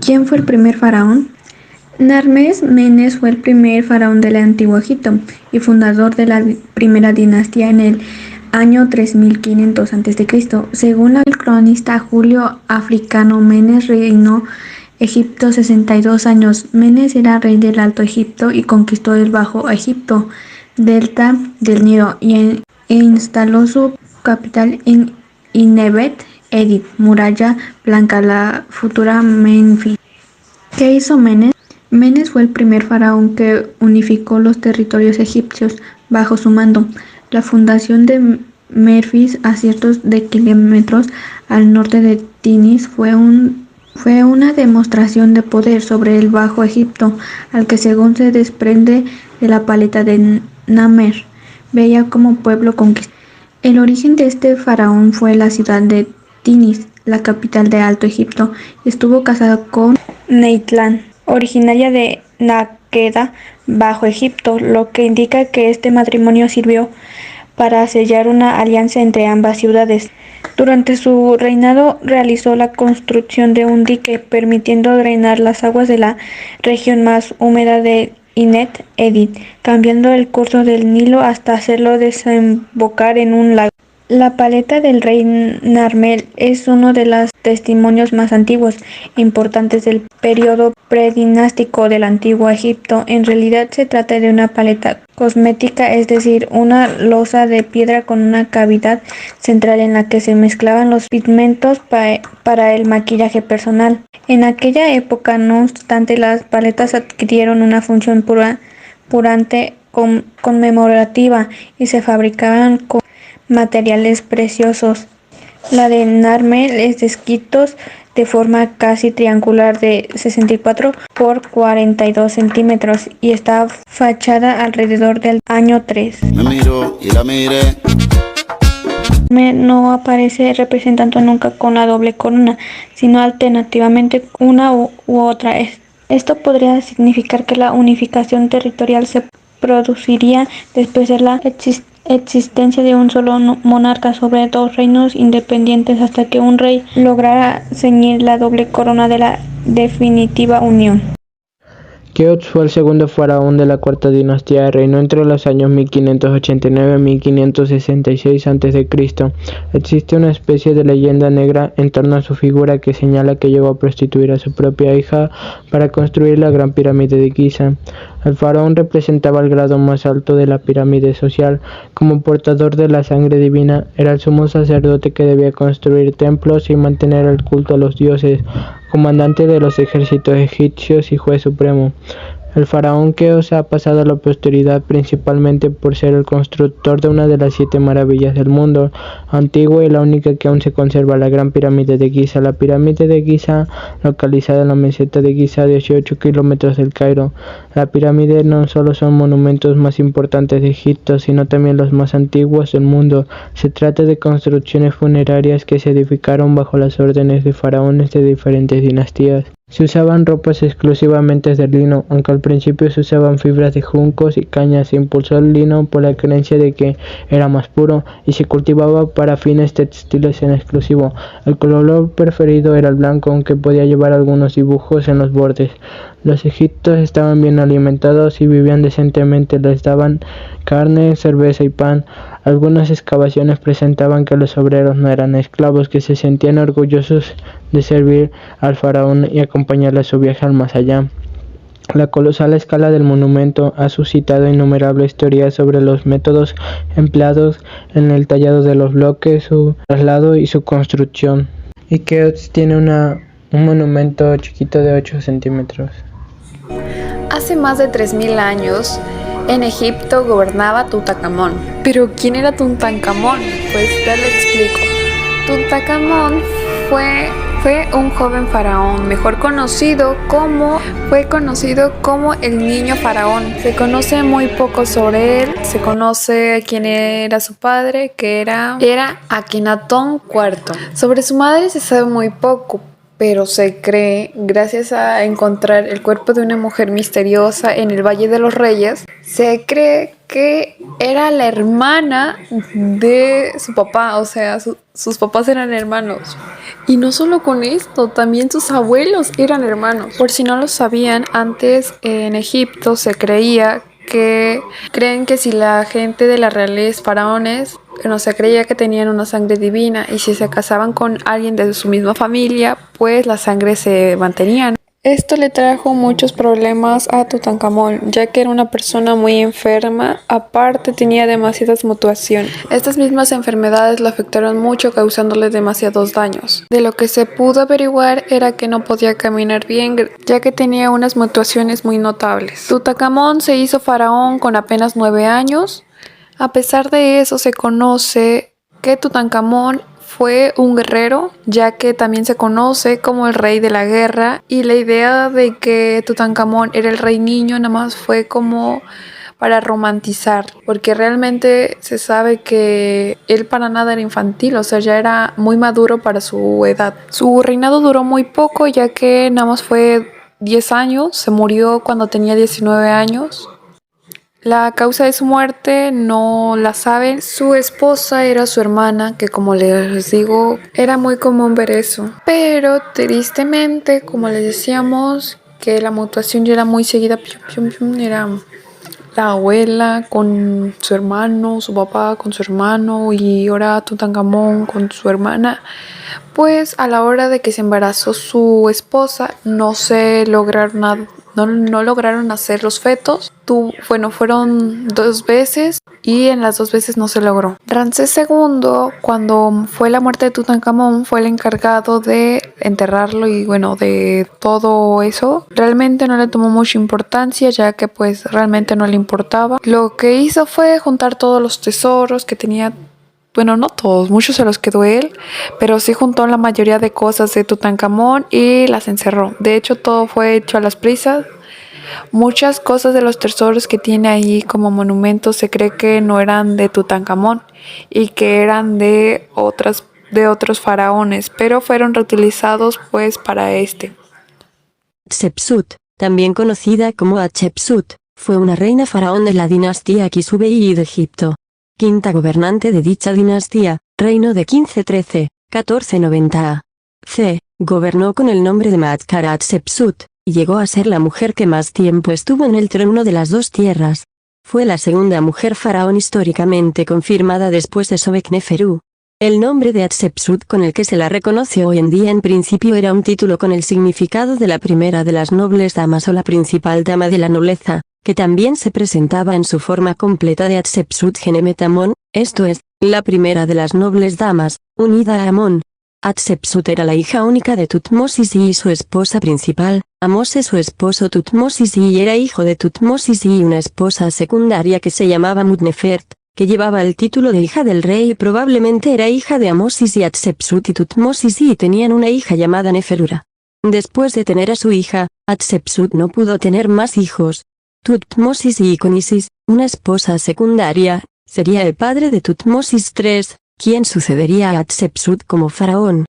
¿Quién fue el primer faraón? Narmes Menes fue el primer faraón del Antiguo Egipto y fundador de la primera dinastía en el año 3500 a.C. Según el cronista Julio Africano, Menes reinó Egipto 62 años. Menes era rey del Alto Egipto y conquistó el Bajo Egipto, delta del Nilo, e instaló su capital en Inebet Edit, Muralla Blanca, la futura Menfis. ¿Qué hizo Menes? Menes fue el primer faraón que unificó los territorios egipcios bajo su mando. La fundación de Memphis, a cientos de kilómetros al norte de Tinis, fue una demostración de poder sobre el Bajo Egipto, al que, según se desprende de la paleta de Narmer, veía como pueblo conquistado. El origen de este faraón fue la ciudad de Tinis, la capital de Alto Egipto, y estuvo casado con Neitlan, originaria de Nakeda, Bajo Egipto, lo que indica que este matrimonio sirvió para sellar una alianza entre ambas ciudades. Durante su reinado realizó la construcción de un dique, permitiendo drenar las aguas de la región más húmeda de Inet Edit, cambiando el curso del Nilo hasta hacerlo desembocar en un lago. La paleta del rey Narmer es uno de los testimonios más antiguos e importantes del periodo predinástico del Antiguo Egipto. En realidad se trata de una paleta cosmética, es decir, una losa de piedra con una cavidad central en la que se mezclaban los pigmentos para el maquillaje personal. En aquella época, no obstante, las paletas adquirieron una función puramente conmemorativa y se fabricaban con materiales preciosos. La de Narmer es de esquistos de forma casi triangular de 64 por 42 centímetros y está fachada alrededor del año 3. Me miro y la miré. No aparece representando nunca con la doble corona, sino alternativamente una u otra. Esto podría significar que la unificación territorial se produciría después de la existencia de un solo monarca sobre dos reinos independientes hasta que un rey lograra ceñir la doble corona de la definitiva unión. Keops fue el segundo faraón de la cuarta dinastía, reinó entre los años 1589 y 1566 a.C. Existe una especie de leyenda negra en torno a su figura que señala que llegó a prostituir a su propia hija para construir la Gran Pirámide de Giza. El faraón representaba el grado más alto de la pirámide social. Como portador de la sangre divina, era el sumo sacerdote que debía construir templos y mantener el culto a los dioses, comandante de los ejércitos egipcios y juez supremo. El faraón Keops ha pasado a la posteridad principalmente por ser el constructor de una de las 7 maravillas del mundo antiguo y la única que aún se conserva, la Gran Pirámide de Giza. La pirámide de Giza, localizada en la meseta de Giza, a 18 kilómetros del Cairo. La pirámide no solo son monumentos más importantes de Egipto, sino también los más antiguos del mundo. Se trata de construcciones funerarias que se edificaron bajo las órdenes de faraones de diferentes dinastías. Se usaban ropas exclusivamente de lino, aunque al principio se usaban fibras de juncos y cañas. Se impulsó el lino por la creencia de que era más puro y se cultivaba para fines textiles en exclusivo. El color preferido era el blanco, aunque podía llevar algunos dibujos en los bordes. Los egipcios estaban bien alimentados y vivían decentemente. Les daban carne, cerveza y pan. Algunas excavaciones presentaban que los obreros no eran esclavos, que se sentían orgullosos de servir al faraón y acompañarle a su viaje al más allá. La colosal escala del monumento ha suscitado innumerables teorías sobre los métodos empleados en el tallado de los bloques, su traslado y su construcción. Y Keops tiene un monumento chiquito de 8 centímetros. Hace más de 3000 años, en Egipto gobernaba Tutankamón. ¿Pero quién era Tutankamón? Pues te lo explico. Tutankamón fue un joven faraón, mejor conocido como el niño faraón. Se conoce muy poco sobre él. Se conoce quién era su padre, que era Akenatón IV. Sobre su madre se sabe muy poco, pero se cree, gracias a encontrar el cuerpo de una mujer misteriosa en el Valle de los Reyes, se cree que era la hermana de su papá, o sea, sus papás eran hermanos. Y no solo con esto, también sus abuelos eran hermanos. Por si no lo sabían, antes en Egipto se creen que si la gente de la realeza faraones, no se creía que tenían una sangre divina y si se casaban con alguien de su misma familia, pues la sangre se mantenía. Esto le trajo muchos problemas a Tutankamón, ya que era una persona muy enferma, aparte tenía demasiadas mutaciones. Estas mismas enfermedades lo afectaron mucho, causándole demasiados daños. De lo que se pudo averiguar era que no podía caminar bien, ya que tenía unas mutaciones muy notables. Tutankamón se hizo faraón con apenas 9 años. A pesar de eso, se conoce que Tutankamón fue un guerrero, ya que también se conoce como el rey de la guerra, y la idea de que Tutankamón era el rey niño nada más fue como para romantizar, porque realmente se sabe que él para nada era infantil, o sea, ya era muy maduro para su edad. Su reinado duró muy poco, ya que nada más fue 10 años, se murió cuando tenía 19 años. La causa de su muerte no la saben. Su esposa era su hermana, que como les digo, era muy común ver eso. Pero tristemente, como les decíamos, que la mutación ya era muy seguida. Era la abuela con su hermano, su papá con su hermano y ahora Tutankamón con su hermana. Pues a la hora de que se embarazó su esposa, no lograron hacer los fetos. Fueron 2 veces y en las 2 veces no se logró. Ramsés II, cuando fue la muerte de Tutankamón, fue el encargado de enterrarlo y de todo eso. Realmente no le tomó mucha importancia, ya que pues realmente no le importaba. Lo que hizo fue juntar todos los tesoros que tenía. No todos, muchos se los quedó él, pero sí juntó la mayoría de cosas de Tutankamón y las encerró. De hecho, todo fue hecho a las prisas. Muchas cosas de los tesoros que tiene ahí como monumentos se cree que no eran de Tutankamón y que eran de otros faraones, pero fueron reutilizados pues para este. Hatshepsut, también conocida como Hatshepsut, fue una reina faraón de la dinastía Kisubei de Egipto. Quinta gobernante de dicha dinastía, reino de 1513-1490 a.C., gobernó con el nombre de Matkara Hatshepsut, y llegó a ser la mujer que más tiempo estuvo en el trono de las 2 tierras. Fue la segunda mujer faraón históricamente confirmada después de Sobekneferu. El nombre de Hatshepsut con el que se la reconoce hoy en día en principio era un título con el significado de la primera de las nobles damas o la principal dama de la nobleza, que también se presentaba en su forma completa de Hatshepsut Genemet Amon, esto es, la primera de las nobles damas, unida a Amon. Hatshepsut era la hija única de Tutmosis I y su esposa principal, Amose su esposo Tutmosis I era hijo de Tutmosis I y una esposa secundaria que se llamaba Mutnefert, que llevaba el título de hija del rey y probablemente era hija de Amosis y Hatshepsut y Tutmosis I tenían una hija llamada Neferura. Después de tener a su hija, Hatshepsut no pudo tener más hijos. Tutmosis I con Isis, una esposa secundaria, sería el padre de Tutmosis III, quien sucedería a Hatshepsut como faraón.